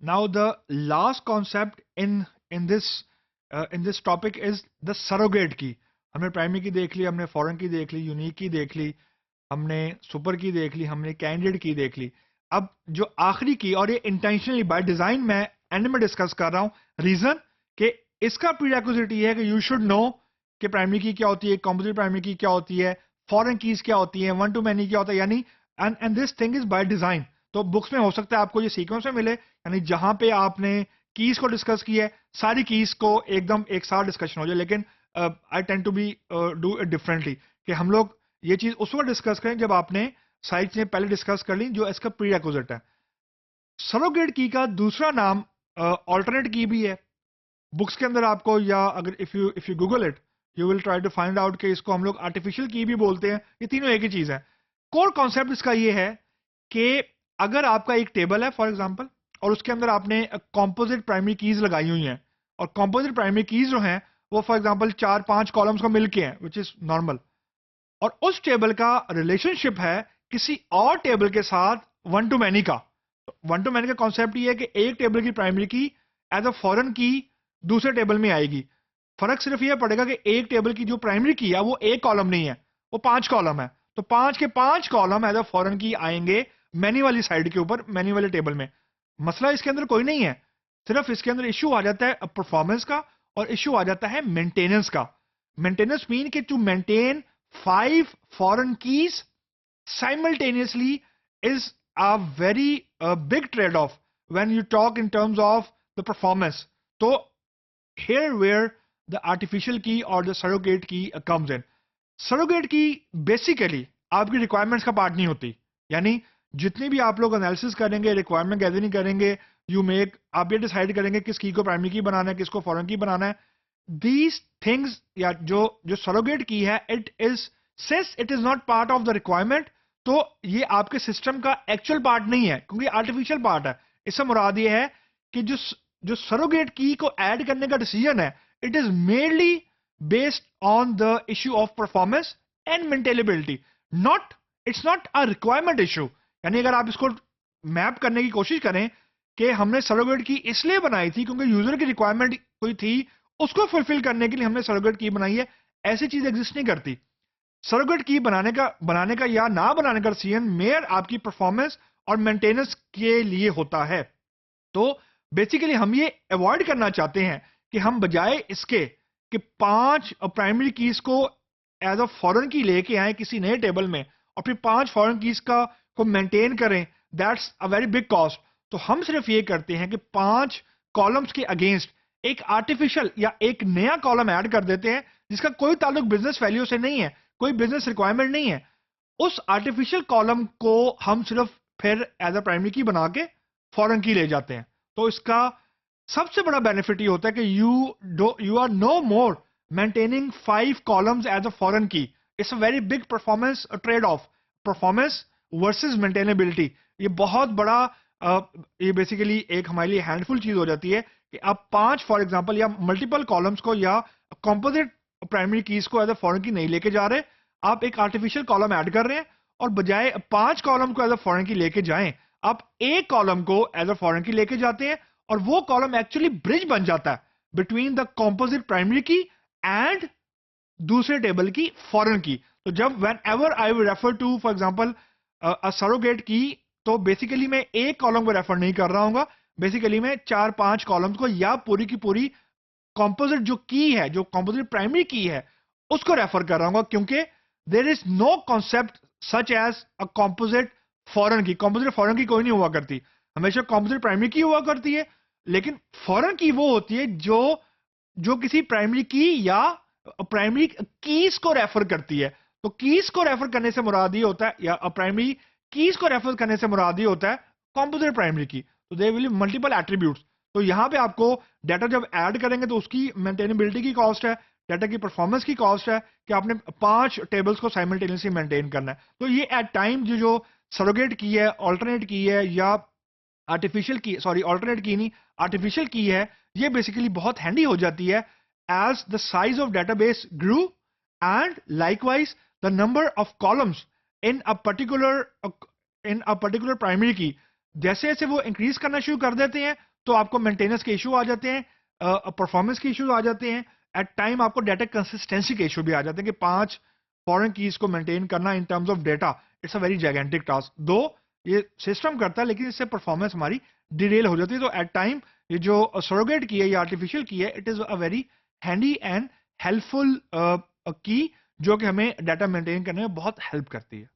Now the last concept in this topic is the surrogate key. हमने primary की देख ली, हमने फॉरेन की देख ली, यूनिक की देख ली, हमने सुपर की देख ली, हमने कैंडिडेट की देख ली. अब जो आखिरी की, और ये इंटेंशनली बाय डिजाइन मैं एंड में डिस्कस कर रहा हूं, रीजन कि इसका प्रीरेक्विजिट ये है कि यू शुड नो कि प्राइमरी की क्या होती है, कंपोजिट प्राइमरी की क्या होती है, फॉरेन कीज क्या होती है, वन टू मैनी क्या होता है, यानी and this thing is by design. तो बुक्स में हो सकता है आपको ये सीक्वेंस में मिले, यानी जहां पे आपने कीज को डिस्कस किया है, सारी कीज को एकदम एक साथ डिस्कशन हो जाए. लेकिन I tend to be do it differently, कि हम लोग ये चीज उस वक्त डिस्कस करें जब आपने सारी चीजें पहले डिस्कस कर ली जो इसका प्री रिक्विजिट है. सरोगेट की का दूसरा नाम ऑल्टरनेट की भी है. बुक्स के अंदर आपको, या अगर if you Google it, you will try to find out कि इसको हम लोग आर्टिफिशियल की भी बोलते हैं. ये तीनों एक ही चीज है. कोर कॉन्सेप्ट इसका ये है कि अगर आपका एक टेबल है फॉर एग्जांपल, और उसके अंदर आपने कॉम्पोजिट प्राइमरी कीज लगाई हुई हैं, और कॉम्पोजिट प्राइमरी कीज जो हैं वो फॉर एग्जांपल 4-5 कॉलम्स को मिलके हैं, विच इज नॉर्मल, और उस टेबल का रिलेशनशिप है किसी और टेबल के साथ वन टू मैनी का. वन टू मैनी का कॉन्सेप्ट ये है कि एक टेबल की प्राइमरी की एज अ फॉरेन की दूसरे टेबल में आएगी. फर्क सिर्फ यह पड़ेगा कि एक टेबल की जो प्राइमरी की है वो एक कॉलम नहीं है, वो 5 कॉलम है. तो 5 के 5 कॉलम एज अ फॉरेन की आएंगे मैनी वाली साइड के ऊपर, मैनी वाले टेबल में. मसला इसके अंदर कोई नहीं है, सिर्फ इसके अंदर इश्यू आ जाता है परफॉर्मेंस का, और इश्यू आ जाता है मेंटेनेंस का. मेंटेनेंस मीन कि to maintain 5 foreign keys simultaneously is a very big trade-off when you talk in terms of the performance. So here where the artificial key or the surrogate key comes in. Surrogate key basically आपकी requirements का part नहीं होती. यानी जितनी भी आप लोग analysis करेंगे, रिक्वायरमेंट गैदरिंग करेंगे, यू मेक, आप ये डिसाइड करेंगे किस की को प्राइमरी की बनाना है, किसको फॉरेन की बनाना है. these things, या जो जो सरोगेट की है, it is since it is not part of the requirement, तो ये आपके सिस्टम का एक्चुअल पार्ट नहीं है, क्योंकि आर्टिफिशियल पार्ट है. इससे मुराद ये है कि जो जो सरोगेट की को ऐड करने का डिसीजन है, it is mainly based on the issue of performance and maintainability. Not, it's not a requirement issue. यानी अगर आप इसको मैप करने की कोशिश करें कि हमने सरोगेट की इसलिए बनाई थी क्योंकि यूजर की रिक्वायरमेंट कोई थी, उसको फुलफिल करने के लिए हमने सरोगेट की बनाई है, ऐसी चीज एग्जिस्ट नहीं करती. सरोगेट की बनाने का या ना बनाने का डिसीजन मेयर आपकी परफॉर्मेंस और मेंटेनेंस के लिए होता है. तो बेसिकली हम ये अवॉइड करना चाहते हैं कि हम बजाय इसके कि 5 प्राइमरी कीज को एज अ फॉरेन की लेके आए किसी नए टेबल में, और फिर 5 फॉरेन कीज का को मेंटेन करें, that's a very big cost. तो हम सिर्फ ये करते हैं कि 5 कॉलम्स के अगेंस्ट एक आर्टिफिशियल या एक नया कॉलम ऐड कर देते हैं जिसका कोई ताल्लुक बिजनेस वैल्यू से नहीं है, कोई बिजनेस रिक्वायरमेंट नहीं है. उस आर्टिफिशियल कॉलम को हम सिर्फ फिर एज अ प्राइमरी की बना के फॉरेन की ले जाते हैं. तो इसका सबसे बड़ा बेनिफिट ये होता है कि you are no more maintaining 5 columns as a foreign key. It's a very big performance trade off, performance versus maintainability. ये बहुत बड़ा ये बेसिकली एक हमारे लिए हैंडफुल चीज हो जाती है कि आप 5 फॉर एग्जांपल या मल्टीपल कॉलम्स को या कंपोजिट प्राइमरी कीज को एज अ फॉरेन की नहीं लेके जा रहे, आप एक आर्टिफिशियल कॉलम ऐड कर रहे हैं, और बजाय 5 कॉलम को एज अ फॉरेन की लेके जाएं, आप एक कॉलम को एज अ फॉरेन की लेके जाते हैं, और वो कॉलम एक्चुअली ब्रिज बन जाता है between the composite primary key and दूसरे टेबल की फॉरेन की. तो जब whenever I will refer to for example a surrogate key, तो बेसिकली मैं एक कॉलम को रेफर नहीं कर रहा हूँ, बेसिकली मैं 4-5 कॉलम्स को या पूरी की पूरी कंपोजिट जो की है, जो कंपोजिट प्राइमरी की है, उसको रेफर कर रहा हूँ, क्योंकि there is no concept such as a composite foreign key. Composite foreign key कोई नहीं हुआ करती, हमेशा कंपोजिट प्राइमरी की हुआ करती है. लेकिन फॉरेन की वो होती है जो जो किसी प्राइमरी की या प्राइमरी कीज को रेफर करती है. तो कीज को रेफर करने से मुराद ये होता है, या प्राइमरी कीज को रेफर करने से मुराद ये होता है कंपोजिट प्राइमरी की. तो दे विल मल्टीपल एट्रीब्यूट्स. तो यहां पे आपको डाटा जब ऐड करेंगे तो उसकी मेंटेनेबिलिटी की कॉस्ट है, डाटा की परफॉर्मेंस की कॉस्ट है कि आपने 5 टेबल्स को साइमल्टेनियसली मेंटेन करना है. तो ये एट टाइम जो सरोगेट की है, ऑल्टरनेट की है, या आर्टिफिशियल की, सॉरी ऑल्टरनेट की नहीं, आर्टिफिशियल की है, ये बेसिकली बहुत हैंडी हो जाती है as the size of database grew, and likewise the number of columns in a particular primary key जैसे जैसे वो इंक्रीज करना शुरू कर देते हैं, तो आपको मेंटेनेंस के इशू आ जाते हैं, परफॉर्मेंस के इश्यूज आ जाते हैं, एट टाइम आपको डाटा कंसिस्टेंसी के इशू भी आ जाते हैं कि 5 फॉरेन कीज को मेंटेन करना in terms of data, it's a very gigantic task. दो ये सिस्टम करता है लेकिन इससे परफॉर्मेंस हमारी डिरेल हो जाती है। तो एट टाइम ये जो सरोगेट की है या आर्टिफिशियल की है, it is a very handy and helpful की जो कि हमें डाटा मेंटेन करने में बहुत हेल्प करती है।